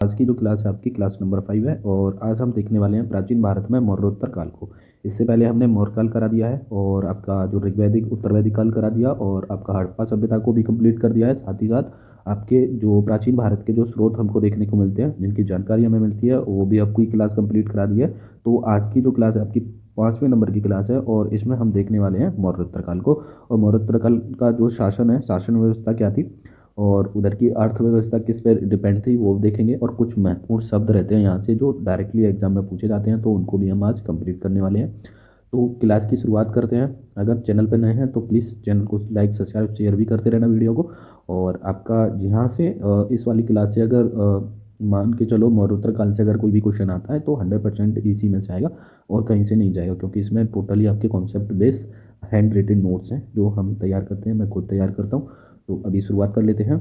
आज की जो क्लास है आपकी क्लास नंबर 5 है और आज हम देखने वाले हैं प्राचीन भारत में मौर्योत्तर काल को। इससे पहले हमने मौर्य काल करा दिया है और आपका जो ऋग्वैदिक उत्तर वैदिक काल करा दिया और आपका हड़प्पा सभ्यता को भी कंप्लीट कर दिया है। साथ ही साथ आपके जो प्राचीन भारत के जो स्रोत हमको देखने को मिलते हैं, जिनकी जानकारी हमें मिलती है, वो भी आपकी क्लास कंप्लीट करा दी है। तो आज की जो क्लास है आपकी 5वें नंबर की क्लास है और इसमें हम देखने वाले हैं मौर्योत्तर काल को। और मौर्योत्तर काल का जो शासन है, शासन व्यवस्था क्या थी और उधर की अर्थव्यवस्था किस पर डिपेंड थी वो देखेंगे। और कुछ महत्वपूर्ण शब्द रहते हैं यहाँ से जो डायरेक्टली एग्जाम में पूछे जाते हैं, तो उनको भी हम आज कंप्लीट करने वाले हैं। तो क्लास की शुरुआत करते हैं। अगर चैनल पर नए हैं तो प्लीज़ चैनल को लाइक सब्सक्राइब शेयर भी करते रहना वीडियो को। और आपका यहाँ से इस वाली क्लास से अगर मान के चलो मौर्योत्तर काल से अगर कोई भी क्वेश्चन आता है तो 100% इसी में से आएगा और कहीं से नहीं जाएगा, क्योंकि इसमें टोटली आपके concept based hand retain notes हैं जो हम तैयार करते हैं, मैं खुद तैयार करता हूँ। तो अभी शुरुआत कर लेते हैं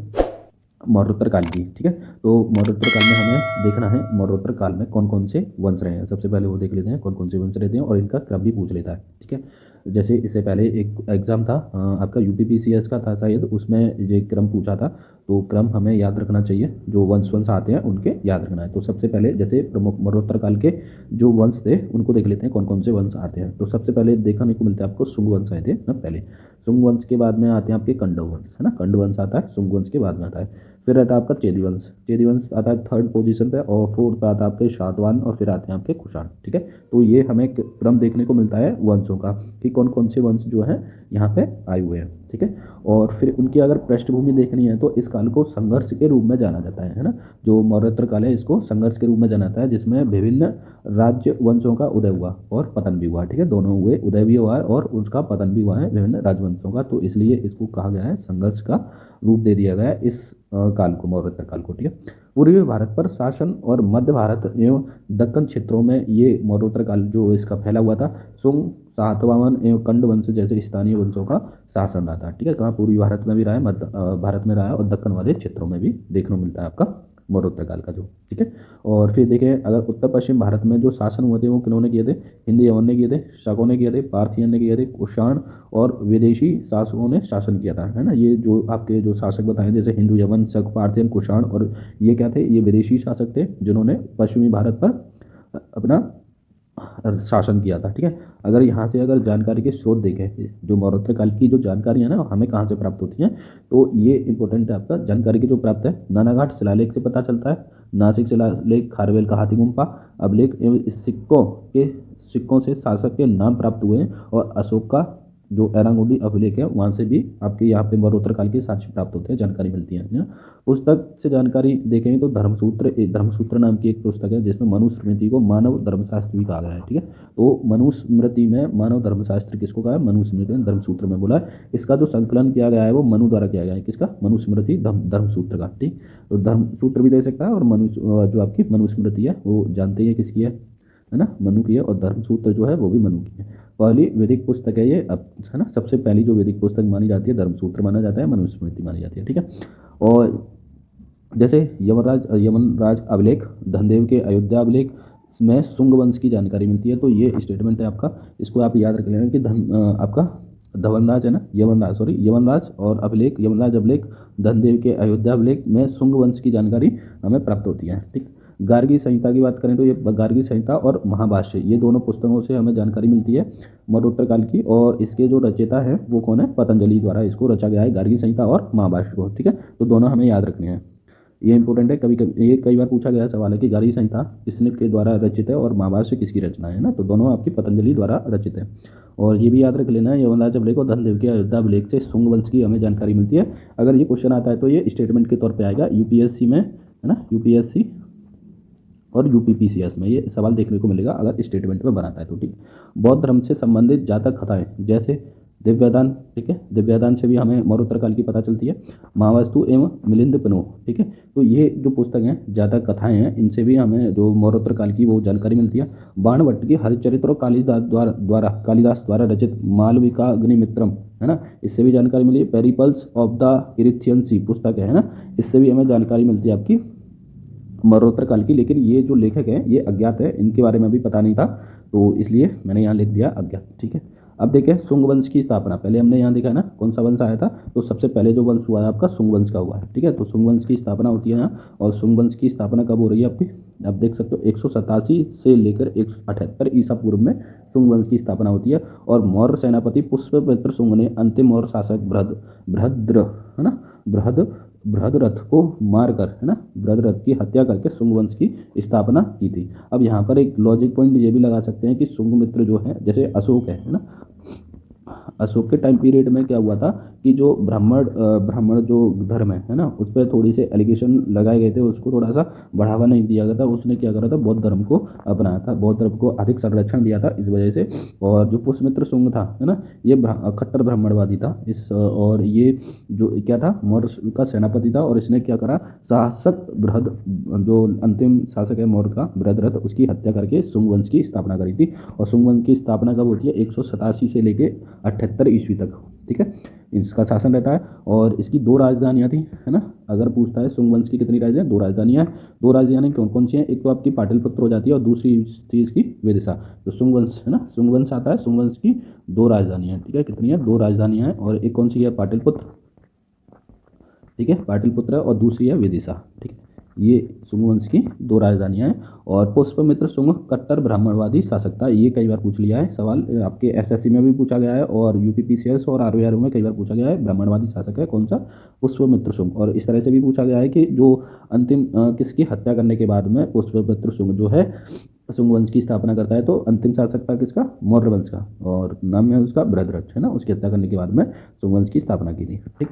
मौर्योत्तर काल की। ठीक है, तो मौर्योत्तर काल में हमें देखना है मौर्योत्तर काल में कौन कौन से वंश रहे हैं। सबसे पहले वो देख लेते हैं कौन कौन से वंश रहते हैं और इनका क्रम भी पूछ लेता है। ठीक है, जैसे इससे पहले एक एग्ज़ाम था आपका यूपीपीसीएस का था शायद, उसमें ये क्रम पूछा था। तो क्रम हमें याद रखना चाहिए, जो वंश वंश आते हैं उनके याद रखना है। तो सबसे पहले जैसे प्रमुख मौर्योत्तर काल के जो वंश थे उनको देख लेते हैं कौन कौन से वंश आते हैं। तो सबसे पहले देखने को मिलता है आपको शुंग वंश आए थे ना पहले। शुंग वंश के बाद में आते हैं आपके कंडव वंश, है ना, कंडव वंश आता है, शुंग वंश के बाद में आता है। फिर रहता है आपका चेदी वंश, चेदी वंश आता है थर्ड पोजीशन पे और फोर्थ पे आता है आपके शातवाहन और फिर आते हैं आपके कुषाण। ठीक है, तो ये हमें क्रम देखने को मिलता है वंशों का कि कौन कौन से वंश जो है यहाँ पे आए हुए हैं। ठीक है, और फिर उनकी अगर पृष्ठभूमि देखनी है तो इस काल को संघर्ष के रूप में जाना जाता है ना। जो मौर्योत्तर काल है इसको संघर्ष के रूप में जाना जाता है, जिसमें विभिन्न राज्य वंशों का उदय हुआ और पतन भी हुआ। ठीक है, दोनों हुए, उदय भी हुआ है और उसका पतन भी हुआ है विभिन्न राजवंशों का। तो इसलिए इसको कहा गया है संघर्ष का रूप दे दिया गया है इस काल को, मौर्योत्तर काल को। ठीक है, पूर्वी भारत पर शासन और मध्य भारत एवं दक्कन क्षेत्रों में ये मौर्योत्तर काल जो इसका फैला हुआ था, शुंग, सातवाहन एवं कंड वंश जैसे स्थानीय वंशों का शासन रहा था। ठीक है, कहाँ पूर्वी भारत में भी रहा है, मध्य भारत में रहा है और दक्कन वाले क्षेत्रों में भी देखने को मिलता है आपका मौर्योत्तर काल का जो। ठीक है, और फिर देखें अगर उत्तर पश्चिम भारत में जो शासन हुए थे वो किन्होंने किए थे, हिंदी यवन ने किए थे, शकों ने किए थे, पार्थियन ने किए थे, कुषाण और विदेशी शासकों ने शासन किया था, है ना। ये जो आपके जो शासक बताए जैसे हिंदू यवन शक पार्थियन कुषाण, और ये क्या थे, ये विदेशी शासक थे जिन्होंने पश्चिमी भारत पर अपना शासन किया था। ठीक है, अगर यहाँ से अगर जानकारी के स्रोत देखें, जो मौर्योत्तर काल की जो जानकारी है ना हमें कहाँ से प्राप्त होती है, तो ये इंपॉर्टेंट है आपका जानकारी की जो प्राप्त है। नानाघाट शिलालेख से पता चलता है, नासिक शिलालेख, खारवेल का हाथीगुम्फा अभिलेख एवं सिक्कों से शासक के नाम प्राप्त हुए हैं और अशोक का जो एरांगुडी अभिलेख है वहाँ से भी आपके यहाँ पे मौर्योत्तर काल के साक्ष्य प्राप्त होते हैं, जानकारी मिलती है ना। पुस्तक से जानकारी देखेंगे तो धर्मसूत्र नाम की एक पुस्तक है जिसमें मनुस्मृति को मानव धर्मशास्त्र भी कहा गया है। ठीक है, तो मनुस्मृति में मानव धर्मशास्त्र किसको कहा है, मनुस्मृति में धर्मसूत्र में बोला है। इसका जो संकलन किया गया है वो मनु द्वारा किया गया है, किसका, मनुस्मृति धर्मसूत्र का। ठीक, तो धर्मसूत्र भी दे सकता है और जो आपकी मनुस्मृति है वो जानते ही है किसकी है ना, मनु की है। और धर्मसूत्र जो है वो भी मनु की है। पहली वैदिक पुस्तक है ये, अब है ना, सबसे पहली जो वैदिक पुस्तक मानी जाती है धर्मसूत्र माना जाता है, मनुस्मृति मानी जाती है। ठीक है, और जैसे यमनराज अभिलेख, धनदेव के अयोध्या अभिलेख में शुंग वंश की जानकारी मिलती है। तो ये स्टेटमेंट है आपका, इसको आप याद रख लेंगे कि आपका धवनराज है ना, यमनराज और अभिलेख, यमनराज अभिलेख, धनदेव के अयोध्या अभिलेख में शुंग वंश की जानकारी हमें प्राप्त होती है। ठीक, गार्गी संहिता की बात करें तो ये गार्गी संहिता और महाभाष्य, ये दोनों पुस्तकों से हमें जानकारी मिलती है मौर्योत्तर काल की। और इसके जो रचयिता है वो कौन है, पतंजलि द्वारा इसको रचा गया है, गार्गी संहिता और महाभाष्य को। ठीक है, तो दोनों हमें याद रखने हैं, ये इंपॉर्टेंट है। ये कई बार पूछा गया सवाल है कि गार्गी संहिता किसने के द्वारा रचित है और महाभाष्य किसकी रचना है ना, तो दोनों आपकी पतंजलि द्वारा रचित है। और ये भी याद रख लेना है, यमनराज अभिलेख और धनदेव के अयोध्या अभिलेख से शुंग वंश की हमें जानकारी मिलती है। अगर ये क्वेश्चन आता है तो ये स्टेटमेंट के तौर पर आएगा यूपीएससी में, है ना, यूपीएससी और यूपीपीसीएस में ये सवाल देखने को मिलेगा अगर स्टेटमेंट में बनाता है तो। ठीक, बौद्ध धर्म से संबंधित जातक कथाएं जैसे दिव्यदान, ठीक है, दिव्यदान से भी हमें मौर्योत्तर काल की पता चलती है। महावस्तु एवं मिलिंद पनो, ठीक है, तो ये जो पुस्तक हैं जातक कथाएं हैं, इनसे भी हमें जो मौर्योत्तर काल की वो जानकारी मिलती है। बाणभट्ट की हरिचरित्र और कालिदास द्वारा रचित मालविका अग्निमित्रम, है ना, इससे भी जानकारी मिली। पेरिपल्स ऑफ द इरिथियंसी पुस्तक है ना, इससे भी हमें जानकारी मिलती है आपकी मौर्योत्तर काल की। लेकिन ये जो लेखक हैं ये अज्ञात है, इनके बारे में भी पता नहीं था, तो इसलिए मैंने यहाँ लिख दिया अज्ञात। ठीक है, अब देखें शुंग वंश की स्थापना, पहले हमने यहाँ देखा है ना कौन सा वंश आया था, तो सबसे पहले जो वंश हुआ है आपका शुंग वंश का हुआ है, ठीक है। तो शुंग वंश की स्थापना होती है यहाँ, और शुंग वंश की स्थापना कब हो रही है आपकी, आप देख सकते हो 187 से लेकर 178 ईसा पूर्व में शुंग वंश की स्थापना होती है। और मौर्य सेनापति पुष्यमित्र शुंग ने अंतिम मौर्य शासक बृहद्र है ना बृहद्रथ को मारकर है ना बृहद्रथ की हत्या करके शुंग वंश की स्थापना की थी। अब यहाँ पर एक लॉजिक पॉइंट ये भी लगा सकते हैं कि शुंग मित्र जो है, जैसे अशोक है ना, अशोक के टाइम पीरियड में क्या हुआ था कि जो ब्राह्मण जो धर्म है ना, उस पर थोड़ी से एलिगेशन लगाए गए थे, उसको थोड़ा सा बढ़ावा नहीं दिया गया था। उसने क्या करा था, बौद्ध धर्म को अपनाया था, बौद्ध धर्म को अधिक संरक्षण दिया था इस वजह से। और जो पुष्यमित्र शुंग था है ना, ये कट्टर ब्राह्मणवादी था और ये जो क्या था, मौर्य का सेनापति था। और इसने क्या करा, शासक बृहद जो अंतिम शासक है मौर्य का बृहद्रथ, उसकी हत्या करके शुंग वंश की स्थापना करी थी। और शुंग वंश की स्थापना कब होती है, 187 से लेके 78 ईस्वी तक, ठीक है, इसका शासन रहता है। और इसकी 2 राजधानियाँ थी है ना, अगर पूछता है शुंग वंश की कितनी राजधानी, 2 राजधानियाँ हैं। 2 राजधानी कौन कौन सी हैं, एक तो आपकी पाटलिपुत्र हो जाती है और दूसरी थी इसकी विदिशा। तो शुंग वंश है ना, शुंग वंश आता है, शुंग वंश की 2 राजधानियाँ हैं, ठीक है, कितनी है, 2 राजधानियाँ हैं। और एक कौन सी है, पाटलिपुत्र, ठीक है, पाटलिपुत्र और दूसरी है विदिशा, ठीक है, ये शुंग वंश की 2 राजधानियां हैं। और पुष्यमित्र शुंग कट्टर ब्राह्मणवादी शासक था, ये कई बार पूछ लिया है सवाल, आपके एसएससी में भी पूछा गया है और यूपीपीसीएस और आरओआरओ में कई बार पूछा गया है, ब्राह्मणवादी शासक है कौन सा, पुष्यमित्र शुंग। और इस तरह से भी पूछा गया है कि जो अंतिम किसकी हत्या करने के बाद में पुष्यमित्र शुंग जो है शुंग वंश की स्थापना करता है, तो अंतिम शासक था किसका, मौर्य वंश का, और नाम है उसका बृहद्रथ है ना, उसकी हत्या करने के बाद में शुंग वंश की स्थापना की थी, ठीक।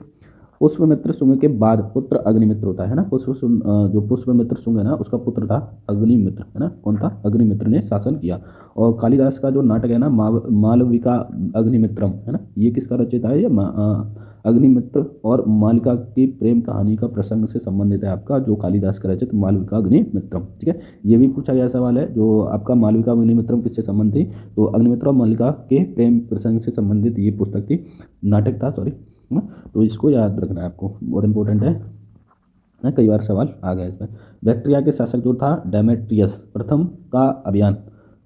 पुष्यमित्र शुंग के बाद पुत्र अग्निमित्र होता है ना, जो पुष्यमित्र शुंग है ना, उसका पुत्र था अग्निमित्र है ना, कौन था, अग्निमित्र ने शासन किया। और कालिदास का जो नाटक है ना, मालविका अग्निमित्रम है ना, ये किसका रचित है, ये अग्निमित्र और मालिका की प्रेम कहानी का प्रसंग से संबंधित है आपका, जो कालिदास का रचित मालविका अग्निमित्रम, ठीक है। ये भी पूछा गया सवाल है, जो आपका मालविका अग्निमित्रम किससे संबंधित थी, तो अग्निमित्र और मालिका के प्रेम प्रसंग से संबंधित ये पुस्तक थी, नाटक था, सॉरी, तो इसको याद रखना है आपको, बहुत इंपॉर्टेंट है, कई बार सवाल आ गया इसमें। बैक्ट्रिया के शासक जो था डेमेट्रियस प्रथम का अभियान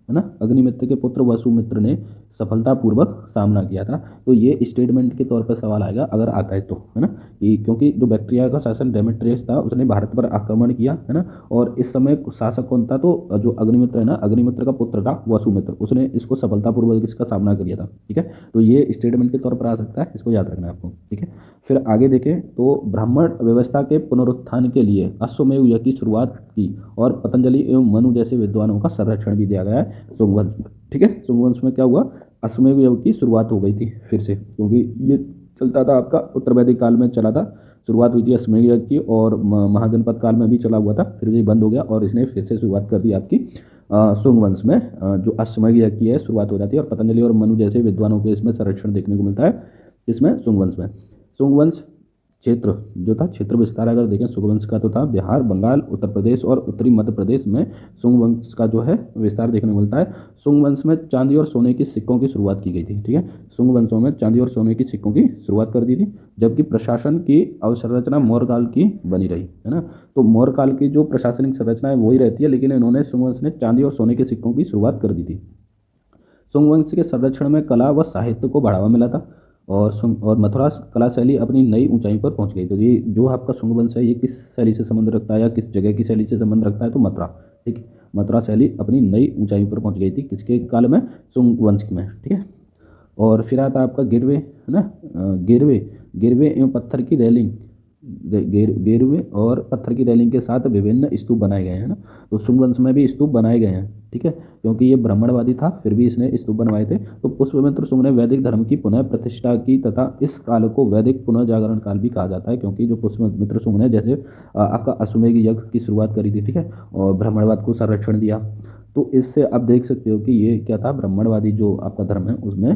है ना, अग्निमित्र के पुत्र वसुमित्र ने सफलतापूर्वक सामना किया था। तो ये स्टेटमेंट के तौर पर सवाल आएगा अगर आता है तो, है ना, कि क्योंकि जो बैक्ट्रिया का शासन डेमेट्रियस था, उसने भारत पर आक्रमण किया है ना, और इस समय शासक कौन था, तो जो अग्निमित्र है ना, अग्निमित्र का पुत्र था वसुमित्र, उसने इसको सफलतापूर्वक इसका सामना किया था, ठीक है। तो ये स्टेटमेंट के तौर पर आ सकता है, इसको याद रखना है आपको, ठीक है। फिर आगे देखें तो ब्राह्मण व्यवस्था के पुनरुत्थान के लिए अश्वमेध यज्ञ की शुरुआत की, और पतंजलि एवं मनु जैसे विद्वानों का संरक्षण भी दिया गया है शुंग वंश में, ठीक है। शुंग वंश में क्या हुआ, अश्वमेध यज्ञ की शुरुआत हो गई थी फिर से, क्योंकि ये चलता था आपका उत्तर वैदिक काल में चला था, शुरुआत हुई थी अश्वमेध यज्ञ की, और महाजनपद काल में भी चला हुआ था, फिर ये बंद हो गया और इसने फिर से शुरुआत कर दी आपकी शुंग वंश में, जो अश्वमेध यज्ञ की है शुरुआत हो जाती है, और पतंजलि और मनु जैसे विद्वानों को इसमें संरक्षण देखने को मिलता है, इसमें शुंग वंश में। शुंग वंश क्षेत्र जो था, क्षेत्र विस्तार अगर देखें शुंग वंश का, तो था बिहार, बंगाल, उत्तर प्रदेश और उत्तरी मध्य प्रदेश में शुंग वंश का जो है विस्तार देखने को मिलता है। शुंग वंश में चांदी और सोने की सिक्कों की शुरुआत की गई थी, ठीक है, शुंग वंशों में चांदी और सोने की सिक्कों की शुरुआत कर दी थी, जबकि प्रशासन की अवसंरचना मौर्य काल की बनी रही है ना। तो मौर्य काल की जो प्रशासनिक संरचना है वही रहती है, लेकिन इन्होंने शुंग वंश ने चांदी और सोने के सिक्कों की शुरुआत कर दी थी। शुंग वंश के संरक्षण में कला व साहित्य को बढ़ावा मिला था, और मथुरा कला शैली अपनी नई ऊंचाई पर पहुंच गई। तो ये जो आपका शुंग वंश है, ये किस शैली से संबंध रखता है या किस जगह की शैली से संबंध रखता है, तो मथुरा, ठीक है, मथुरा शैली अपनी नई ऊंचाई पर पहुंच गई थी, किसके काल में, शुंग वंश में, ठीक है। और फिर आता आपका गिरवे है ना, गिरवे एवं पत्थर की रेलिंग, गेरुए और पत्थर की रेलिंग के साथ विभिन्न स्तूप बनाए गए हैं ना। तो शुंग वंश में भी स्तूप बनाए गए हैं, ठीक है, क्योंकि ये ब्राह्मणवादी था फिर भी इसने स्तूप बनवाए थे। तो पुष्यमित्र शुंग ने वैदिक धर्म की पुनः प्रतिष्ठा की, तथा इस काल को वैदिक पुनः जागरण काल भी कहा जाता है, क्योंकि जो पुष्यमित्र शुंग ने जैसे आपका अश्वमेध यज्ञ की शुरुआत करी थी, ठीक है, और ब्राह्मणवाद को संरक्षण दिया। तो इससे आप देख सकते हो कि ये क्या था, ब्राह्मणवादी जो आपका धर्म है उसमें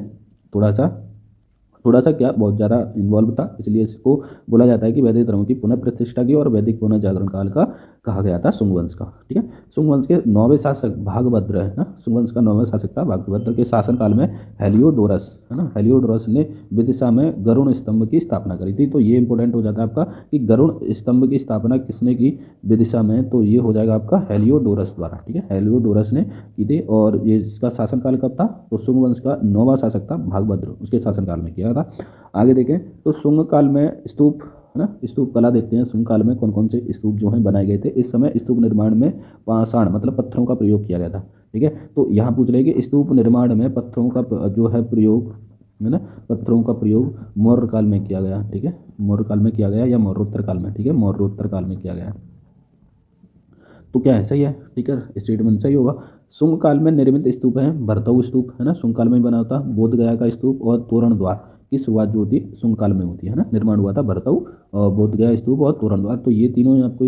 थोड़ा सा क्या बहुत ज़्यादा इन्वॉल्व था, इसलिए इसको बोला जाता है कि वैदिक धर्म की पुनः प्रतिष्ठा की और वैदिक पुनः जागरण काल का कहा गया था शुंग वंश का। ठीक है, शुंग वंश के 9वें शासक भागभद्र है ना, शुंग वंश का 9वां शासक था भागभद्र के शासनकाल में हेलियोडोरस है ना, हेलियोडोरस ने विदिशा में गरुण स्तंभ की स्थापना करी थी। तो ये इंपॉर्टेंट हो जाता है आपका कि गरुण स्तंभ की स्थापना किसने की विदिशा में, तो ये हो जाएगा आपका हेलियोडोरस द्वारा। ठीक है, हेलियोडोरस ने की थी। और ये इसका शासनकाल कब था, तो शुंग वंश का 9वां शासक था भागभद्र, उसके शासनकाल में किया था। आगे देखें तो शुंग काल में स्तूप है ना, स्तूप कला देखते हैं। शुंग काल में कौन कौन से स्तूप जो हैं बनाए गए थे। इस समय स्तूप निर्माण में पाषाण मतलब पत्थरों का प्रयोग किया गया था। ठीक है, तो यहाँ पूछ रहे कि स्तूप निर्माण में पत्थरों का जो है प्रयोग है ना, पत्थरों का प्रयोग मौर्य काल में किया गया। ठीक है, मौर्य काल में किया गया या मौर्योत्तर काल में। ठीक है, मौर्योत्तर काल में किया गया। तो क्या है, सही है। ठीक है, स्टेटमेंट सही होगा। शुंग काल में निर्मित स्तूप है भरतऊ स्तूप है ना, शुंग काल में बना होता। बोध गया का स्तूप और तोरण द्वार की शुरुआत जो होती है शुंग काल में होती है ना, निर्माण हुआ था भरतऊ और बोध गया स्तूप और तोरण द्वार। तो ये तीनों आपको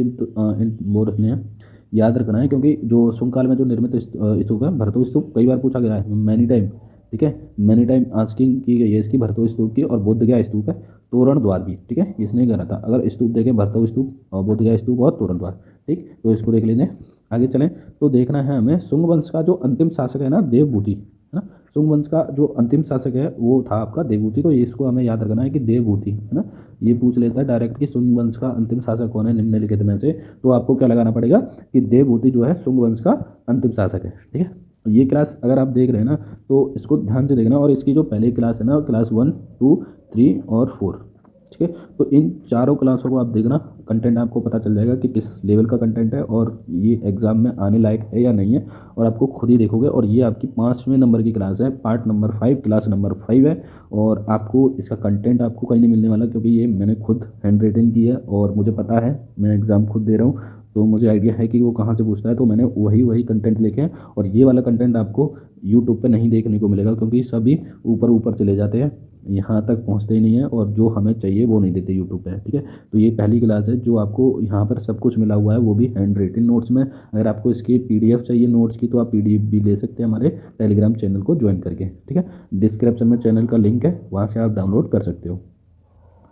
वो रखने हैं, याद रखना है, क्योंकि जो शुंग काल में जो निर्मित स्तूप है भरतऊ स्तूप कई बार पूछा गया है, मैनी टाइम। ठीक है, मैनी टाइम आस्किंग की गई है इसकी, भरतऊ स्तूप की। और बोध गया स्तूप है, तोरण द्वार भी। ठीक है, इसने करा था। अगर स्तूप देखें भरतऊ स्तूप और बोध गया स्तूप और तोरण द्वार। ठीक, तो इसको देख लेते हैं। आगे चलें तो देखना है हमें शुंग वंश का जो अंतिम शासक है ना देवभूति है ना, शुंग वंश का जो अंतिम शासक है वो था आपका देवभूति। तो इसको हमें याद रखना है कि देवभूति है ना, ये पूछ लेता है डायरेक्ट कि शुंग वंश का अंतिम शासक कौन है निम्नलिखित में से। तो आपको क्या लगाना पड़ेगा कि देवभूति जो है शुंग वंश का अंतिम शासक है। ठीक है, ये क्लास अगर आप देख रहे हैं ना तो इसको ध्यान से देखना। और इसकी जो पहली क्लास है ना, क्लास 1, 2, 3 और 4। ठीक है, तो इन चारों क्लासों को आप देखना, कंटेंट आपको पता चल जाएगा कि किस लेवल का कंटेंट है और ये एग्जाम में आने लायक है या नहीं है। और आपको खुद ही देखोगे। और ये आपकी 5वें नंबर की क्लास है, पार्ट नंबर 5, क्लास नंबर 5 है। और आपको इसका कंटेंट आपको कहीं नहीं मिलने वाला, क्योंकि ये मैंने खुद हैंड राइटिंग की है और मुझे पता है, मैं एग्ज़ाम खुद दे रहा हूँ तो मुझे आइडिया है कि वो कहाँ से पूछता है। तो मैंने वही कंटेंट लिखे हैं। और ये वाला कंटेंट आपको यूट्यूब पे नहीं देखने को मिलेगा, क्योंकि सभी ऊपर ऊपर चले जाते हैं, यहाँ तक पहुँचते ही नहीं है। और जो हमें चाहिए वो नहीं देते यूट्यूब पे। ठीक है, तो ये पहली क्लास है जो आपको यहाँ पर सब कुछ मिला हुआ है, वो भी हैंड रिटन नोट्स में। अगर आपको इसकी पीडीएफ चाहिए नोट्स की तो आप पीडीएफ भी ले सकते हैं हमारे टेलीग्राम चैनल को ज्वाइन करके। ठीक है, डिस्क्रिप्शन में चैनल का लिंक है, वहाँ से आप डाउनलोड कर सकते हो।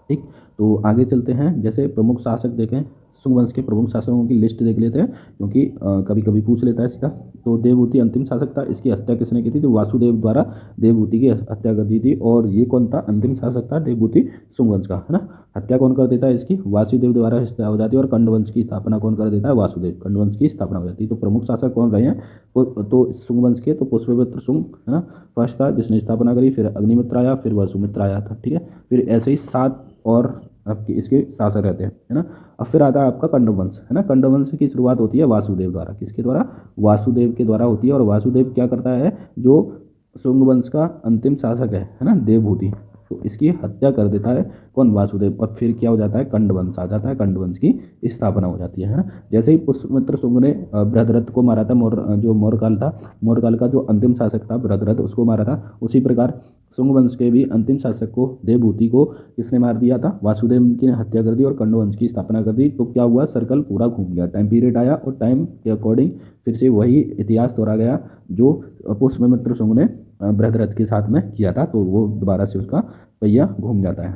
ठीक, तो आगे चलते हैं। जैसे प्रमुख शासक देखें, शुंग वंश के प्रमुख शासकों की लिस्ट देख लेते हैं, क्योंकि कभी कभी पूछ लेता है इसका। तो देवभूति अंतिम शासक था, इसकी हत्या किसने की थी, तो वासुदेव द्वारा देवभूति की हत्या कर दी थी। और ये कौन था, अंतिम शासक था देवभूति शुंग वंश का है ना। हत्या कौन कर देता है इसकी, वासुदेव द्वारा हत्या हो जाती है। और कंडवंश की स्थापना कौन कर देता है, वासुदेव, कंडवंश की स्थापना हो जाती है। तो प्रमुख शासक कौन रहे हैं, तो शुंग वंश के तो पुष्पमित्र शुंग है ना फर्स्ट था जिसने स्थापना करी, फिर अग्निमित्र आया, फिर वसुमित्र आया था। ठीक है, फिर ऐसे ही 7 और आपके इसके शासक रहते हैं है ना। अब फिर आता है आपका कंडवंश है ना। कंडवंश की शुरुआत होती है वासुदेव द्वारा, किसके द्वारा, वासुदेव के द्वारा होती है। और वासुदेव क्या करता है, जो शुंग वंश का अंतिम शासक है ना देवभूति, तो इसकी हत्या कर देता है कौन, वासुदेव। और फिर क्या हो जाता है, कंडवंश आ जाता है, कंडवंश की स्थापना हो जाती है ना। जैसे ही पुष्पमित्र शुंग ने बृहद्रथ को मारा था, जो मौर्य काल था, मौर्य काल का जो अंतिम शासक था बृहद्रथ, उसको मारा था, उसी प्रकार शुंग वंश के भी अंतिम शासक को देवभूति को किसने मार दिया था, वासुदेव की हत्या कर दी और कंडवंश की स्थापना कर दी। तो क्या हुआ, सर्कल पूरा घूम गया, टाइम पीरियड आया और टाइम के अकॉर्डिंग फिर से वही इतिहास दोहरा गया जो पुष्पमित्र शुंग ने बृहद्रथ के साथ में किया था। तो वो दोबारा से उसका पहिया घूम जाता है।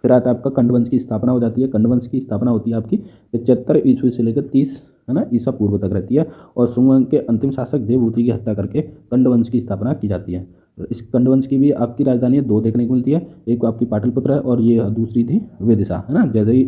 फिर आता है आपका कंडवंश की स्थापना हो जाती है। कंडवंश की स्थापना होती है आपकी 75 ईस्वी से लेकर 30 है ना ईसा पूर्व तक रहती है। और शुंग वंश के अंतिम शासक देवभूति की हत्या करके कंडवंश की स्थापना की जाती है। इस कंडवंश की भी आपकी राजधानी है, 2 देखने को मिलती है, एक आपकी पाटलिपुत्र है और ये दूसरी थी विदिशा है ना। जैसे ही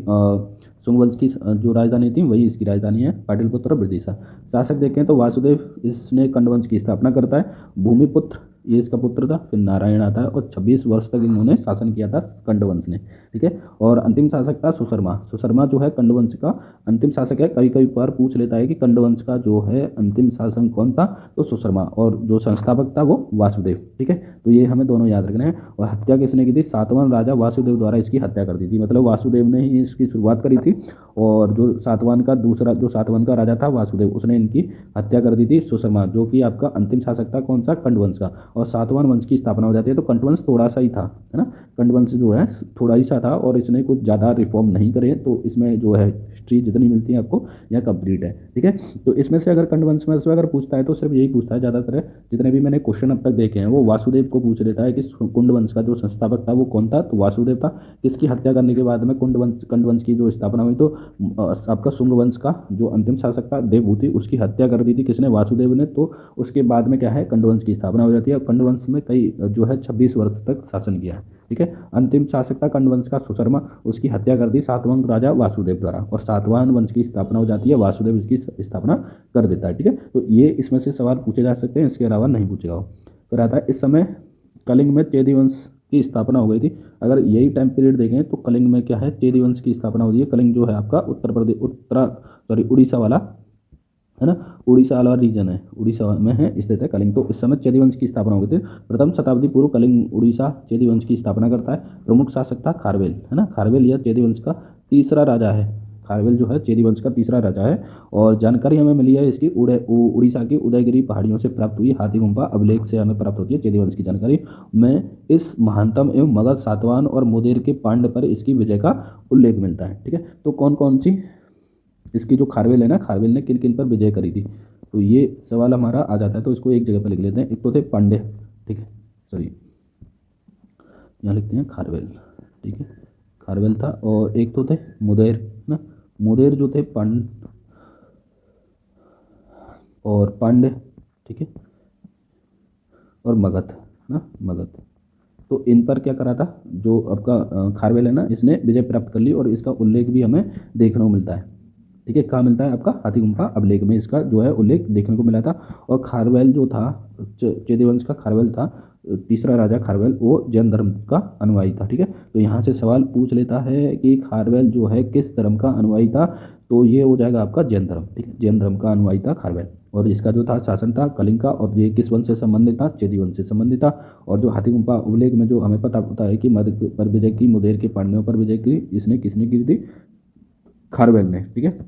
शुंग वंश की जो राजधानी थी वही इसकी राजधानी है, पाटलिपुत्र और विदिशा। शासक देखें तो वासुदेव इसने कंडवंश की स्थापना करता है। भूमिपुत्र ये इसका पुत्र था, फिर नारायण आता है और 26 वर्ष तक इन्होंने शासन किया था कंडवंश ने। ठीक है, और अंतिम शासक था सुशर्मा। सुशर्मा जो है कंडवंश का अंतिम शासक है। कभी कभी बार पूछ लेता है कि कंडवंश का जो है अंतिम शासक कौन था, तो सुशर्मा। और जो संस्थापक था वो वासुदेव। ठीक है, तो ये हमें दोनों याद रखने हैं। और हत्या किसने की थी, 7वां राजा वासुदेव द्वारा इसकी हत्या कर दी थी। मतलब वासुदेव ने ही इसकी शुरुआत करी थी और जो सातवान का राजा था वासुदेव, उसने इनकी हत्या कर दी थी सुशर्मा, जो कि आपका अंतिम शासक था कौन सा, कंडवंश का। और 7वां वंश की स्थापना हो जाती है। तो कंडवंश थोड़ा सा ही था है ना, कंड वंश जो है थोड़ा ही सा था और इसने कुछ ज़्यादा रिफॉर्म नहीं करे, तो इसमें जो है हिस्ट्री जितनी मिलती है आपको यह कंप्लीट है। ठीक है, तो इसमें से अगर कंड वंश में से अगर पूछता है तो सिर्फ यही पूछता है ज़्यादातर, जितने भी मैंने क्वेश्चन अब तक देखे हैं वो वासुदेव को पूछ लेता है कि कुंड वंश का जो संस्थापक था वो कौन था, तो वासुदेव था। किसकी हत्या करने के बाद में कंड वंश की जो स्थापना हुई, तो आपका शुंग वंश का जो अंतिम शासक था देवभूति, उसकी हत्या कर दी थी किसने, वासुदेव ने। तो उसके बाद में क्या है, कंड वंश की स्थापना हो जाती है। कंड वंश में कई जो है 26 वर्ष तक शासन किया है। ठीक है, अंतिम शासक था कंड वंश का सुशर्मा, उसकी हत्या कर दी सातवां राजा वासुदेव द्वारा, और सातवां वंश की स्थापना हो जाती है, वासुदेव इसकी स्थापना कर देता है। ठीक है, तो ये इसमें से सवाल पूछे जा सकते हैं, इसके अलावा नहीं पूछेगा। फिर आता है इस समय कलिंग में चेदी वंश की स्थापना हो गई थी। अगर यही टाइम पीरियड देखें तो कलिंग में क्या है, चेदी वंश की स्थापना होती है। कलिंग जो है आपका उड़ीसा वाला है ना, उड़ीसा वाला रीजन है, उड़ीसा में है स्थित है कलिंग। तो इस समय चेदी वंश की स्थापना हो गई थी। प्रथम शताब्दी पूर्व कलिंग उड़ीसा चेदी वंश की स्थापना करता है। प्रमुख शासक था खारवेल, है ना, खारवेल यह चेदी वंश का तीसरा राजा है। खारवेल जो है चेदी वंश का तीसरा राजा है। और जानकारी हमें मिली है इसकी उड़ीसा की उदयगिरी पहाड़ियों से प्राप्त हुई हाथी गुम्फा अभिलेख से हमें प्राप्त होती है चेदी वंश की जानकारी में। इस महानतम एवं मगध सातवाहन और मुदेर के पांड्य पर इसकी विजय का उल्लेख मिलता है। ठीक है, तो कौन कौन सी इसकी जो खारवेल है ना, खारवेल ने किन किन पर विजय करी थी, तो ये सवाल हमारा आ जाता है। तो इसको एक जगह पर लिख लेते हैं। एक तो थे पांड्य, ठीक है, सॉरी यहाँ लिखते हैं खारवेल। ठीक है, खारवेल था। और एक तो थे मुदेर ना, मुदेर जो थे पांड्य। ठीक है, और मगध ना, मगध। तो इन पर क्या करा था, जो आपका खारवेल है ना, इसने विजय प्राप्त कर ली और इसका उल्लेख भी हमें देखने को मिलता है। ठीक है, कहाँ मिलता है, आपका हाथी गुम्फा अभिलेख में इसका जो है उल्लेख देखने को मिला था। और खारवेल जो था, चेदी वंश का खारवेल था, तीसरा राजा खारवेल, वो जैन धर्म का अनुयायी था। ठीक है, तो यहाँ से सवाल पूछ लेता है कि खारवेल जो है किस धर्म का अनुयायी था, तो ये हो जाएगा आपका जैन धर्म। ठीक है, जैन धर्म का अनुयायी था खारवेल। और इसका जो था शासन था कलिंग का, और ये किस वंश से संबंधित था, चेदी वंश से संबंधित था। और जो हाथी गुम्फा उल्लेख में जो हमें पता होता है कि मगध पर विजय की, मुदेर के पांड्यों पर विजय की, इसने किसने की थी, खारवेल ने। ठीक है,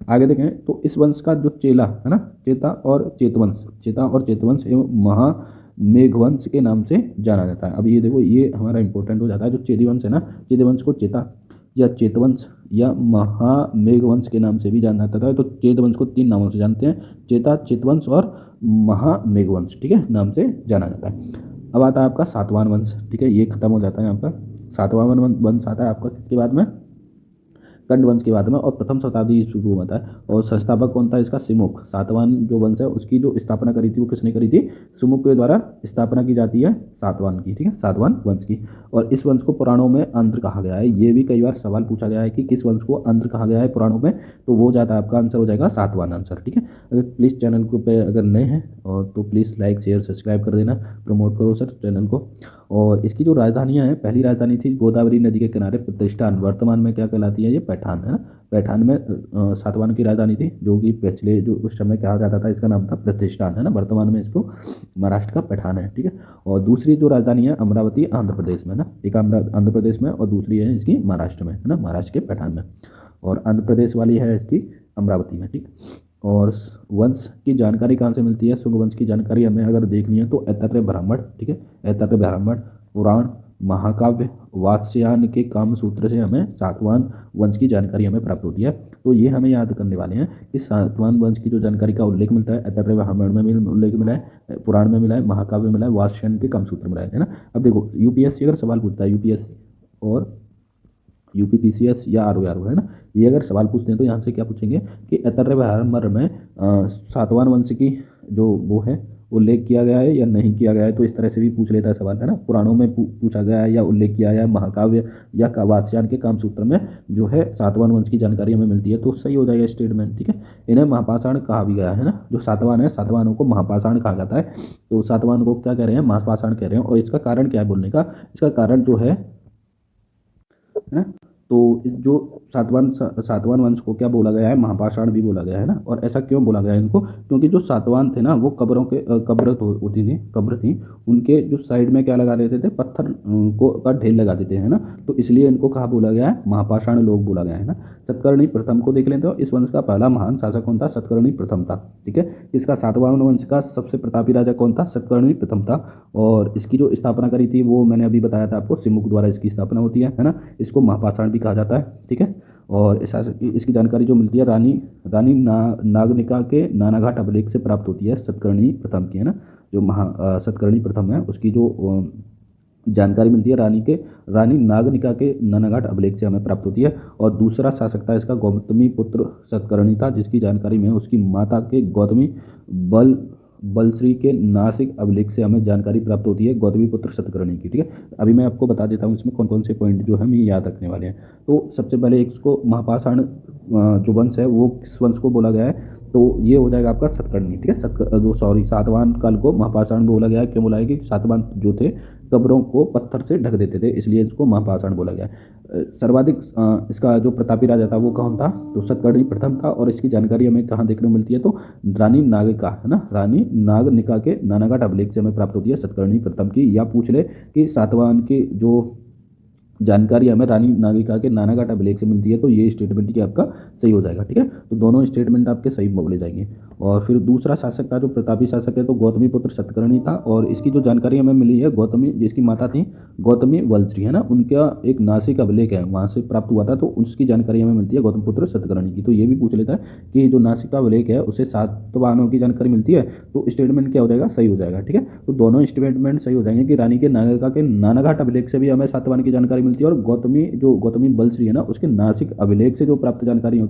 आगे देखें तो इस वंश का जो चेला है ना, चेता और चेतवंश एवं महामेघवंश के नाम से जाना जाता है। अब ये देखो, ये हमारा इंपॉर्टेंट हो जाता है। जो चेदी वंश है ना, चेदी वंश को चेता या चेतवंश या महामेघवंश के नाम से भी जाना जाता है। तो चेद वंश को 3 नामों से जानते हैं, चेता, चेतवंश और महामेघवंश। ठीक है, नाम से जाना जाता है। अब आता है आपका सातवाहन वंश। ठीक है, ये खत्म हो जाता है यहाँ पर। सातवाहन वंश आता है आपका किसके बाद में, कंड वंश के बाद में, और प्रथम शताब्दी शुरू होता है। और संस्थापक कौन था इसका, सिमुक। सातवाहन जो वंश है उसकी जो स्थापना करी थी वो किसने करी थी, सिमुक के द्वारा स्थापना की जाती है सातवाहन की। ठीक है, सातवाहन वंश की। और इस वंश को पुराणों में आंध्र कहा गया है। ये भी कई बार सवाल पूछा गया है कि किस वंश को आंध्र कहा गया है पुराणों में, तो वो जाता है आपका आंसर हो जाएगा सातवाहन आंसर। ठीक है, अगर प्लीज़ चैनल को पे अगर नए हैं और तो प्लीज़ लाइक शेयर सब्सक्राइब कर देना, प्रमोट करो सर चैनल को। और इसकी जो राजधानियाँ हैं, पहली राजधानी थी गोदावरी नदी के किनारे प्रतिष्ठान, वर्तमान में क्या कहलाती है, ये पैठान है ना। पैठान में सातवाहन की राजधानी थी, जो कि पिछले जो उस समय कहा जाता था, इसका नाम था प्रतिष्ठान, है ना। वर्तमान में इसको महाराष्ट्र का पैठान है। ठीक है, और दूसरी जो राजधानी है अमरावती, आंध्र प्रदेश में ना, एक आंध्र प्रदेश में और दूसरी है इसकी महाराष्ट्र में, है ना, महाराष्ट्र के पैठान में। और आंध्र प्रदेश वाली है इसकी अमरावती में। ठीक, और वंश की जानकारी कहाँ से मिलती है, शुंग वंश की जानकारी हमें अगर देखनी है तो ऐतरेय ब्राह्मण। ठीक है, ऐतरेय ब्राह्मण, पुराण, महाकाव्य, वात्स्यायन के काम सूत्र से हमें सातवाहन वंश की जानकारी हमें प्राप्त होती है। तो ये हमें याद करने वाले हैं कि सातवाहन वंश की जो जानकारी का उल्लेख मिलता है, ऐतरेय ब्राह्मण में उल्लेख मिला है, पुराण में मिला है, महाकाव्य में मिला है, वात्स्यायन के काम सूत्र मिला है ना। अब देखो, यूपीएससी अगर सवाल पूछता है, यूपीएससी और यूपीपीसीएस या आरओ है ना, ये अगर सवाल पूछते हैं तो यहाँ से क्या पूछेंगे कि ऐतरेय ब्राह्मण में सातवाहन वंश की जो वो है उल्लेख किया गया है या नहीं किया गया है। तो इस तरह से भी पूछ लेता है सवाल, है ना। पुराणों में पूछा गया है या उल्लेख किया है, महाकाव्य या वात्स्यायन के काम सूत्र में जो है सातवाहन वंश की जानकारी हमें मिलती है, तो सही हो जाएगा स्टेटमेंट। ठीक है, इन्हें महापाषाण कहा भी गया है ना, जो सातवाहन है, सातवाहनों को महापाषाण कहा जाता है। तो सातवाहन को क्या कह रहे हैं, महापाषाण कह रहे हैं। और इसका कारण क्या है बोलने का, इसका कारण जो है ना, तो जो सातवाहन वंश को क्या बोला गया है, महापाषाण भी बोला गया है ना। और ऐसा क्यों बोला गया है इनको, क्योंकि जो सातवाहन थे ना, वो होती थी, कब्र थी, उनके जो साइड में क्या लगा देते थे, पत्थर को का ढेर लगा देते हैं ना, तो इसलिए इनको कहा बोला गया है, महापाषाण लोग बोला गया है ना। सतकर्णी प्रथम को देख लेते हो। इस वंश का पहला महान शासक कौन था? सतकर्णी प्रथम था। ठीक है, इसका सातवाहन वंश का सबसे प्रतापी राजा कौन था? सतकर्णी प्रथम था। और इसकी जो स्थापना करी थी वो मैंने अभी बताया था आपको, सिमुक द्वारा इसकी स्थापना होती है ना। इसको महापाषाण भी कहा जाता है। ठीक है, और इसकी जानकारी जो मिलती है रानी नागनिका के नानाघाट अभिलेख से प्राप्त होती है, सतकर्णी प्रथम की, है ना। जो सतकर्णी प्रथम है उसकी जो जानकारी मिलती है रानी नागनिका के नानाघाट अभिलेख से हमें प्राप्त होती है। और दूसरा शासक था इसका गौतमी पुत्र सतकर्णी था, जिसकी जानकारी में उसकी माता के गौतमी बलश्री के नासिक अभिलेख से हमें जानकारी प्राप्त होती है गौतमी पुत्र सतकर्णी की। ठीक है, अभी मैं आपको बता देता हूँ इसमें कौन कौन से पॉइंट जो हमें याद रखने वाले हैं। तो सबसे पहले इसको महापाषाण जो वंश है वो किस वंश को बोला गया है? तो ये हो जाएगा आपका सतकर्णी। ठीक है, सातवाहन काल को महापाषाण बोला गया है। क्यों बोला है? कि सातवाहन जो थे कब्रों को पत्थर से ढक देते थे, इसलिए इसको महापाषाण बोला गया है। सर्वाधिक इसका जो प्रतापी राजा था वो कौन था? तो सतकर्णी प्रथम था। और इसकी जानकारी हमें कहाँ देखने को मिलती है? तो रानी नागिका, है ना, रानी नागनिका के नानाघाट अभिलेख से हमें प्राप्त होती है सतकर्णी प्रथम की। या पूछ ले कि सातवाहन की जो जानकारी हमें रानी नागिका के नानाघाट अभिलेख से मिलती है, तो ये स्टेटमेंट की आपका सही हो जाएगा। ठीक है, तो दोनों स्टेटमेंट आपके सही बोले जाएंगे। और फिर दूसरा शासक था जो प्रतापी शासक है, तो गौतमी पुत्र सतकर्णी था। और इसकी जो जानकारी हमें मिली है, गौतमी जिसकी माता थी गौतमी वलश्री, है ना, उनका एक नासिक अभिलेख है वहाँ से प्राप्त हुआ था, तो उसकी जानकारी हमें मिलती है गौतम पुत्र सतकर्णी की। तो ये भी पूछ लेता है कि जो नासिक अभिलेख है उसे सातवाहनों की जानकारी मिलती है, तो स्टेटमेंट क्या हो जाएगा? सही हो जाएगा। ठीक है, तो दोनों स्टेटमेंट सही हो जाएंगे कि रानी के नागिका के नानाघाट अभिलेख से भी हमें सातवाहन की जानकारी मिलती है, और गौतमी बलश्री है ना, उसके नासिक अभिलेख से जो प्राप्त जानकारी होती है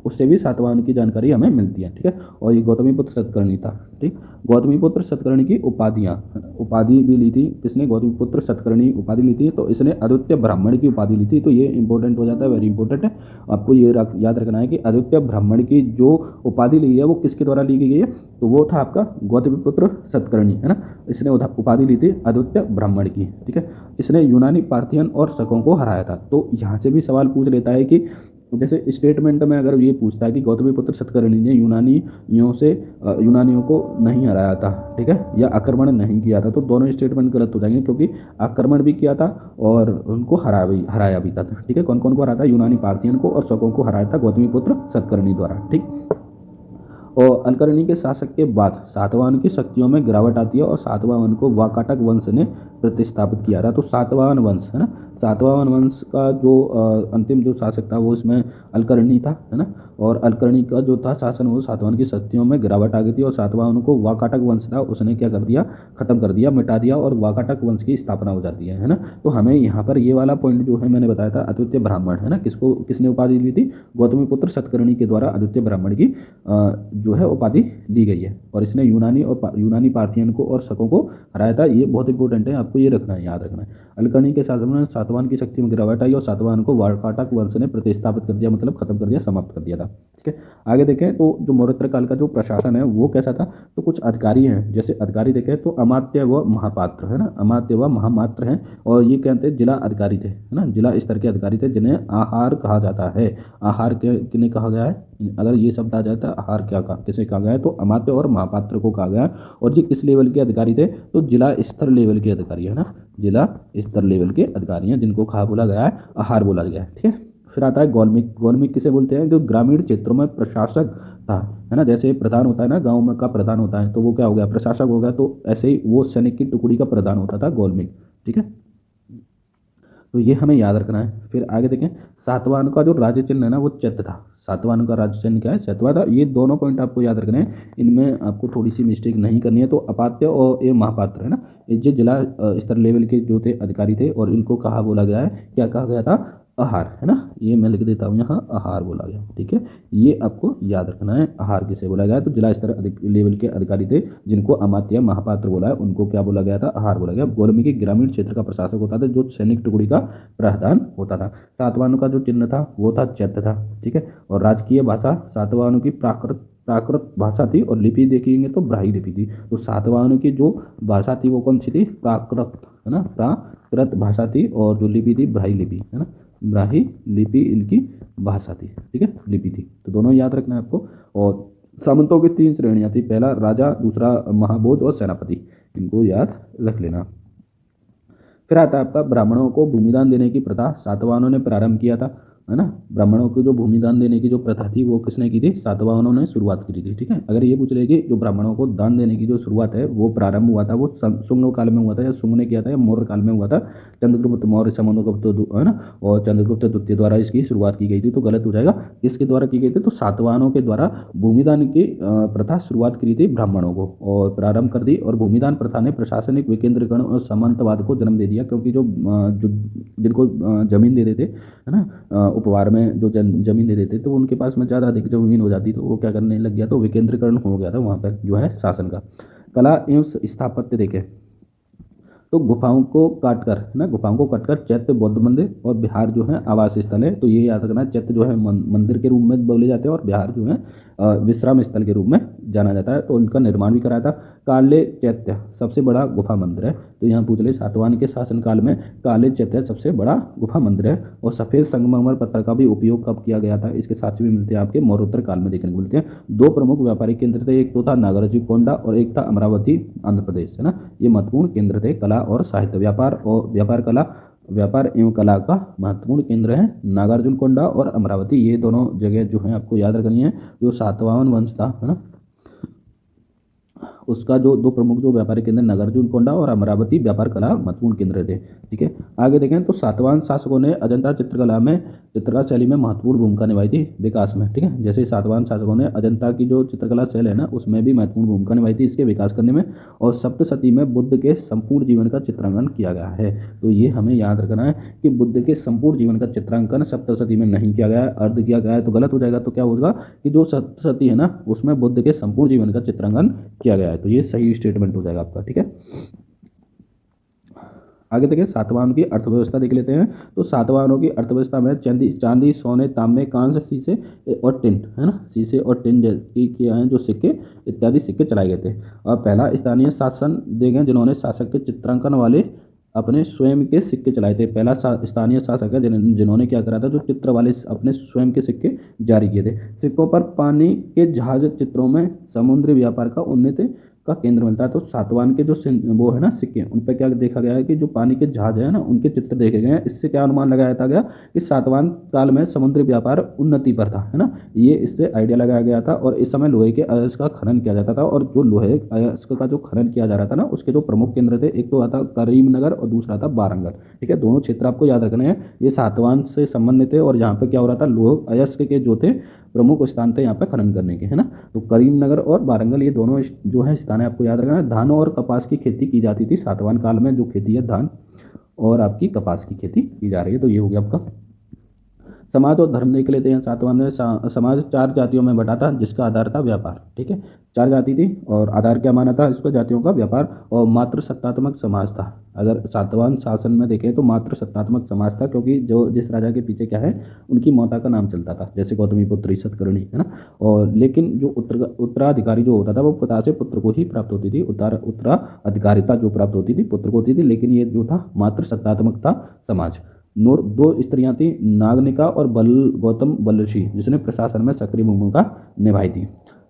उससे भी सातवाहन की जानकारी हमें मिलती है। ठीक है, और ये गौतमी पुत्र सतकर्णी था। ठीक, गौतमी पुत्र सतकर्णी की उपाधि भी ली थी। किसने? गौतमी पुत्र सतकर्णी उपाधि ली थी, तो इसने अद्वितीय ब्राह्मण की उपाधि ली थी। तो ये इंपॉर्टेंट हो जाता है, वेरी इंपॉर्टेंट है। आपको ये याद रखना है कि अद्वितीय ब्राह्मण की जो उपाधि ली है वो किसके द्वारा ली गई है? तो वो था आपका गौतमी पुत्र सतकर्णी, है ना। इसने उपाधि ली थी अद्वितीय ब्राह्मण की। ठीक है, इसने यूनानी, पार्थियन और शकों को हराया था। तो यहाँ से भी सवाल पूछ लेता है कि जैसे स्टेटमेंट में अगर ये पूछता है कि गौतमी पुत्र सतकर्णी ने यूनानियों को नहीं हराया था, ठीक है, या आक्रमण नहीं किया था, तो दोनों स्टेटमेंट गलत हो जाएंगे, क्योंकि आक्रमण भी किया था और उनको हराया भी था। ठीक है, कौन कौन को हराया था? यूनानी, पार्थियन को और शकों को हराया था गौतमी पुत्र सतकर्णी द्वारा। ठीक, और अलकर्णी के शासक के बाद सातवाहन की शक्तियों में गिरावट आती है, और सातवाहन को वाकाटक वंश ने प्रतिस्थापित किया था। तो सातवाहन वंश, है ना, सातवाहन वंश का जो अंतिम जो शासक था वो इसमें अलकर्णी था, है ना। और अलकर्णी का जो था शासन वो सातवाहन की शक्तियों में गिरावट आ गई थी, और सातवाहन को वाकाटक वंश था उसने क्या कर दिया? खत्म कर दिया, मिटा दिया, और वाकाटक वंश की स्थापना हो जाती है ना। तो हमें यहाँ पर ये वाला पॉइंट जो है मैंने बताया था, अद्वितीय ब्राह्मण, है ना, किसने उपाधि ली थी? गौतमी पुत्र सतकर्णी के द्वारा अद्वितीय ब्राह्मण की जो है उपाधि ली गई है। और इसने यूनानी, पार्थियन को और शकों को हराया था। ये बहुत इंपॉर्टेंट है, आपको ये रखना है, याद रखना है। अलकर्णी के शासन में सातवाहन की शक्ति में गिरावट आई, और सातवाहन को वाकाटक वंश ने प्रतिस्थापित कर दिया, मतलब खत्म कर दिया, समाप्त कर दिया था। ठीक है, आगे देखें तो जो मौर्योत्तर काल का जो प्रशासन है वो कैसा था? तो कुछ अधिकारी हैं, जैसे अधिकारी देखें तो अमात्य व महापात्र, है ना, अमात्य व महामात्र हैं, और ये कहते हैं जिला अधिकारी थे, है ना, जिला स्तर के अधिकारी थे, जिन्हें आहार कहा जाता है। आहार किन्हें कहा गया है? अगर ये शब्द आ जाता है आहार किसे कहा गया है? तो अमात्य और महापात्र को कहा गया है। और ये किस लेवल के अधिकारी थे? तो जिला स्तर लेवल के अधिकारी, है ना, जिला स्तर लेवल के अधिकारी हैं, जिनको कहा बोला गया है? आहार बोला गया है। ठीक है, फिर आता है गौलमिक किसे बोलते हैं? जो ग्रामीण क्षेत्रों में प्रशासक था, है ना, जैसे प्रधान होता है ना, गांव में का प्रधान होता है, तो वो क्या हो गया? प्रशासक हो गया। तो ऐसे ही वो सैनिक की टुकड़ी का प्रधान होता था गौलमिक। ठीक है, तो ये हमें याद रखना है। फिर आगे देखें, सातवाहन का जो राज्य चिन्ह है ना वो चैत्य था। सातवाहन का राज्य चिन्ह क्या है? चैत्य था। ये दोनों पॉइंट आपको याद रखने हैं, इनमें आपको थोड़ी सी मिस्टेक नहीं करनी है। तो अपात्य और ये महापात्र, है ना, ये जिला स्तर लेवल के जो थे अधिकारी थे, और इनको कहा बोला गया है? क्या कहा गया था? आहार, है ना, ये मैं लिख देता हूँ यहाँ, आहार बोला गया। ठीक है, ये आपको याद रखना है, आहार किसे बोला गया है? तो जिला स्तर लेवल के अधिकारी थे, जिनको अमात्य महापात्र बोला है, उनको क्या बोला गया था? आहार बोला गया। गौलमी के ग्रामीण क्षेत्र का प्रशासक होता था, जो सैनिक टुकड़ी का प्रधान होता था। सातवाहनों का जो चिन्ह था वो था चैत्य था। ठीक है, और राजकीय भाषा सातवाहनों की प्राकृत भाषा थी, और लिपि देखेंगे तो ब्राह्मी लिपि थी। तो सातवाहनों की जो भाषा थी वो कौन सी थी? प्राकृत, है ना, प्राकृत भाषा थी, और जो लिपि थी ब्राह्मी लिपि, है ना, ब्राह्मी लिपि इनकी भाषा थी। ठीक है, लिपि थी। तो दोनों याद रखना है आपको। और सामंतों की 3 श्रेणियां थी, पहला राजा, दूसरा महाभोज और सेनापति, इनको याद रख लेना। फिर आता है आपका ब्राह्मणों को भूमिदान देने की प्रथा सातवाहनों ने प्रारंभ किया था। है ना, ब्राह्मणों को जो भूमि दान देने की जो प्रथा थी वो किसने की थी, सातवाहनों ने शुरुआत करी थी। ठीक है, अगर ये पूछ रहे कि जो ब्राह्मणों को दान देने की जो शुरुआत है वो प्रारंभ हुआ था वो शुंग काल में हुआ था या शुंग ने किया था या मौर्य काल में हुआ था, चंद्रगुप्त मौर्य समुद्रगुप्त है ना, और चंद्रगुप्त द्वितीय द्वारा इसकी शुरुआत की गई थी, तो गलत हो जाएगा। किसके द्वारा की गई थी, तो सातवाहनों के द्वारा भूमिदान की प्रथा शुरुआत करी थी ब्राह्मणों को और प्रारंभ कर दी। और भूमिदान प्रथा ने प्रशासनिक विकेंद्रीकरण और सामंतवाद को जन्म दे दिया, क्योंकि जो जिनको जमीन दे देते है ना, उपवार में जो जमीन दे देते तो उनके पास में ज़्यादा अधिक जमीन हो जाती, तो वो क्या करने लग गया, तो विकेंद्रीकरण हो गया था वहाँ पर जो है शासन का। कला एवं स्थापत्य देखें तो गुफाओं को काटकर है ना, गुफाओं को काटकर चैत्य बौद्ध मंदिर और विहार जो है आवास स्थल है। तो ये याद रखना, चैत्य जो है मंदिर के रूप में बोले जाते हैं और विहार जो है विश्राम स्थल के रूप में जाना जाता है। तो उनका निर्माण भी कराया था। काले चैत्य सबसे बड़ा गुफा मंदिर है, तो यहाँ पूछ ले सातवाहन के शासनकाल में काले चैत्य सबसे बड़ा गुफा मंदिर है। और सफ़ेद संगमरमर पत्थर का भी उपयोग कब किया गया था, इसके साक्ष्य भी मिलते हैं आपके मौर्योत्तर काल में देखने को मिलते हैं। दो प्रमुख व्यापारिक केंद्र थे, एक तो था नागार्जुनकोंडा और एक था अमरावती आंध्र प्रदेश, है ना। ये महत्वपूर्ण केंद्र थे कला और साहित्य, व्यापार एवं कला का महत्वपूर्ण केंद्र है नागार्जुनकोंडा और अमरावती। ये दोनों जगह जो है आपको याद रखनी है। जो सातवाहन वंश था, है ना, उसका जो दो प्रमुख जो व्यापारिक केंद्र नागार्जुनकोंडा और अमरावती व्यापार कला महत्वपूर्ण केंद्र थे। ठीक है, आगे देखें तो सातवाहन शासकों ने अजंता चित्रकला शैली में महत्वपूर्ण भूमिका निभाई थी विकास में। ठीक है, जैसे सातवाहन शासकों ने अजंता की जो चित्रकला शैली है ना उसमें भी महत्वपूर्ण भूमिका निभाई थी इसके विकास करने में। और सप्तशती में बुद्ध के संपूर्ण जीवन का चित्रांकन किया गया है। तो ये हमें याद रखना है कि बुद्ध के संपूर्ण जीवन का चित्रांकन सप्तशती में नहीं किया गया है, अर्ध किया गया है, तो गलत हो जाएगा। तो क्या होगा कि जो सप्तशती है ना उसमें बुद्ध के संपूर्ण जीवन का चित्रांकन किया गया है, तो ये सही स्टेटमेंट हो जाएगा आपका। ठीक है, आगे देखिए सातवाहन की अर्थव्यवस्था देख लेते हैं। तो सातवाहनों की अर्थव्यवस्था में चांदी सोने तांबे कांस्य शीशे और टिन, है ना, शीशे और टिन की किया है जो सिक्के इत्यादि सिक्के चलाए गए थे। और पहला स्थानीय शासन देखें जिन्होंने शासक के चित्रांकन वाले अपने स्वयं के सिक्के चलाए थे। पहला स्थानीय शासक है जिन्होंने क्या करा था, जो चित्र वाले अपने स्वयं के सिक्के जारी किए थे। सिक्कों पर पानी के जहाज चित्रों में समुद्री व्यापार का उन्नति का केंद्र मिलता है। तो सातवाहन के जो वो है ना सिक्के, उन पर क्या देखा गया है कि जो पानी के जहाज है ना उनके चित्र देखे गए हैं। इससे क्या अनुमान लगाया था गया कि सातवाहन काल में समुद्री व्यापार उन्नति पर था, है ना, ये इससे आइडिया लगाया गया था। और इस समय लोहे के अयस्क का खनन किया जाता था, और जो लोहे अयस्क का जो खनन किया जा रहा था ना उसके जो प्रमुख केंद्र थे, एक तो आता करीमनगर और दूसरा था वारंगल। ठीक है, दोनों क्षेत्र आपको याद रखने हैं, ये सातवाहन से संबंधित है। और यहाँ पे क्या हो रहा था, लोह अयस्क के जो थे प्रमुख स्थान थे यहाँ पे खनन करने के, है ना। तो करीमनगर और वारंगल ये दोनों जो है स्थान है आपको याद रखना है। धान और कपास की खेती की जाती थी सातवाहन काल में, जो खेती है धान और आपकी कपास की खेती की जा रही है। तो ये हो गया आपका समाज और धर्म देख लेते हैं। सातवाहन में समाज 4 जातियों में बटा था जिसका आधार था व्यापार। ठीक है, 4 जाति थी और आधार क्या माना था इसको, जातियों का व्यापार और मात्र सत्तात्मक समाज था। अगर सातवाहन शासन में देखें तो मात्र सत्तात्मक समाज था, क्योंकि जो जिस राजा के पीछे क्या है उनकी माता का नाम चलता था, जैसे गौतमीपुत्र ईसतकर्णी, है ना। और लेकिन जो उत्तराधिकारी जो होता था वो पिता से पुत्र को ही प्राप्त होती थी, उत्तराधिकारिता जो प्राप्त होती थी पुत्र को होती थी। लेकिन ये जो था मात्र सत्तात्मक था समाज। नोट 2 स्त्रियां थी, नागनिका और गौतम बल्लशी, जिसने प्रशासन में सक्रिय भूमिका निभाई थी।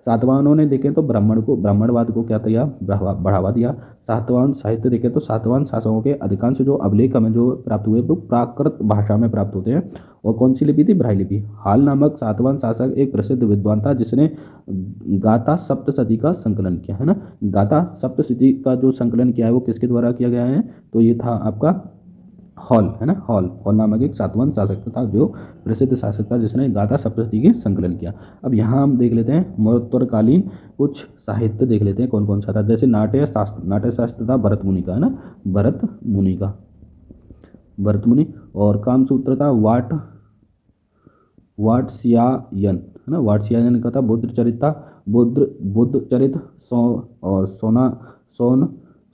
सातवाहनों ने देखें तो ब्राह्मणवाद को क्या किया, बढ़ावा दिया। सातवाहन साहित्य देखें तो सातवाहन शासकों के अधिकांश जो अभिलेख हमें जो प्राप्त हुए तो प्राकृत भाषा में प्राप्त होते हैं। और कौन सी लिपि थी, ब्राह्मी लिपि। हाल नामक सातवाहन शासक एक प्रसिद्ध विद्वान था जिसने गाथा सप्तशती का संकलन किया, है ना। गाथा सप्तशती का जो संकलन किया है वो किसके द्वारा किया गया है, तो ये था आपका हॉल, है ना। हॉल नामक एक सातवाहन शासक था जो प्रसिद्ध शासक था जिसने गाथा सप्तशती के संकलन किया। अब यहाँ हम देख लेते हैं मौर्योत्तरकालीन कुछ साहित्य देख लेते हैं कौन कौन सा था। जैसे नाट्य शास्त्र था भरत मुनि का, है ना, भरत मुनि। और कामसूत्र था वात्स्यायन, है ना, वात्स्यायन का था। बुद्ध चरित था बुद्ध चरित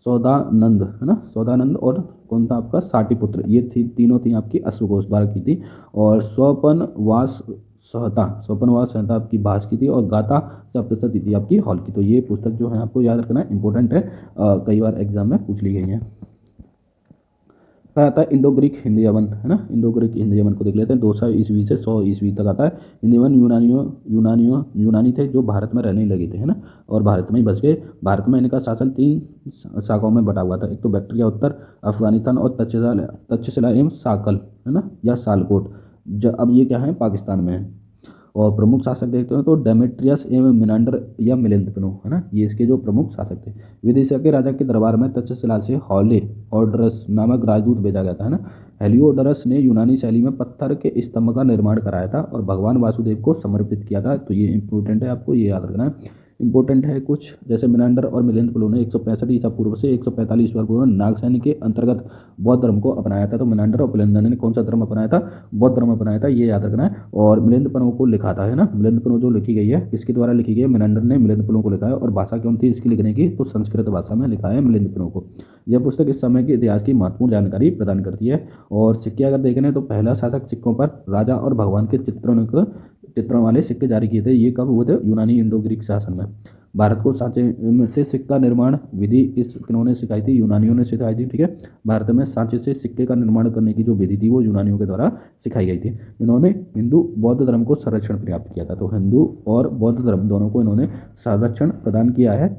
सौदानंद, है ना, सौदानंद। और कौन था आपका साटिपुत्र, ये तीनों थी आपकी अश्वघोष बारह की थी। और स्वपनवास संहिता आपकी भास की थी। और गाथा सप्तशती थी आपकी हॉल की। तो ये पुस्तक जो है आपको याद रखना इंपॉर्टेंट है, कई बार एग्जाम में पूछ ली गई है। फिर आता है इंडो ग्रीक हिंदी यवन, है ना। इंडो ग्रीक हिंदी यवन को देख लेते हैं। 200 ईस्वी से 100 ईस्वी तक आता है। हिंदी यवन यूनानी थे जो भारत में रहने लगे थे, है ना, और भारत में ही बस गए। भारत में इनका शासन 3 शाखाओं में बटा हुआ था। एक तो बैक्ट्रिया उत्तर अफगानिस्तान और तक्षशिला एवं साकल, है ना, या सालकोट। अब ये क्या है, पाकिस्तान में है। और प्रमुख शासक देखते हैं तो डेमेट्रियस एवं मिनांडर या मिलिंद है ना, ये इसके जो प्रमुख शासक थे। विदिशा के राजा के दरबार में तक्षशिला से हेलिओडोरस नामक राजदूत भेजा गया था, है ना। हेलिओडोरस ने यूनानी शैली में पत्थर के स्तंभ का निर्माण कराया था और भगवान वासुदेव को समर्पित किया था। तो ये इंपॉर्टेंट है, आपको ये याद रखना है। इंपॉर्टेंट है कुछ, जैसे मिनांडर और मिलिंद ने 165 ईसा पूर्व से 145 ईसा पूर्व नागसैनी के अंतर्गत बौद्ध धर्म को अपनाया था। तो मिनांडर और मिलिंद ने कौन सा धर्म अपनाया था, बौद्ध धर्म अपनाया था, ये याद रखना है। और मिलिंद को लिखा था, है ना, मिलिंद जो लिखी गई है किसके द्वारा लिखी गई है, मिनांडर ने मिलिंद को लिखा है। और भाषा कौन थी इसकी लिखने की, तो संस्कृत भाषा में लिखा है मिलिंद को। यह पुस्तक इस समय के इतिहास की महत्वपूर्ण जानकारी प्रदान करती है। और सिक्के अगर देखें तो पहला शासक सिक्कों पर राजा और भगवान के चित्रण वाले सिक्के जारी किए थे। ये कब हुए थे, यूनानी इंडो ग्रीक शासन में। भारत को सांचे में से सिक्का निर्माण विधि किन्होंने सिखाई थी, यूनानियों ने सिखाई थी, ठीक है। भारत में सांचे से सिक्के का निर्माण करने की जो विधि थी वो यूनानियों के द्वारा सिखाई गई थी। इन्होंने हिंदू बौद्ध धर्म को संरक्षण प्राप्त किया था। तो हिंदू और बौद्ध धर्म दोनों को इन्होंने संरक्षण प्रदान किया है।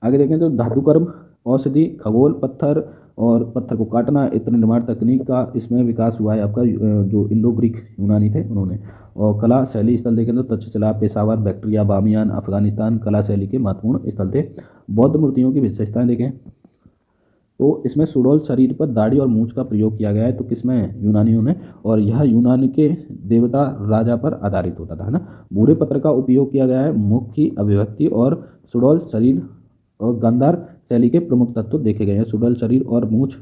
आगे देखें तो धातु कर्म, औषधि, खगोल, पत्थर और पत्थर को काटना, इत्र निर्माण तकनीक का इसमें विकास हुआ है आपका। जो इंडो ग्रीक यूनानी थे उन्होंने। और कला शैली स्थल देखें तो तक्षशिला, पेशावर, बैक्ट्रिया, बामियान, अफगानिस्तान कला शैली के महत्वपूर्ण स्थल थे। बौद्ध मूर्तियों की विशेषताएं देखें तो इसमें सुडौल शरीर पर दाढ़ी और मूंछ का प्रयोग किया गया है। तो किसमें, यूनानियों ने। और यह यूनान के देवता राजा पर आधारित होता था, है ना। भूरे पत्थर का उपयोग किया गया है। मुख की अभिव्यक्ति और सुडौल शरीर और गांधार शैली के प्रमुख तत्व देखे गए हैं। सुडौल शरीर और मूंछ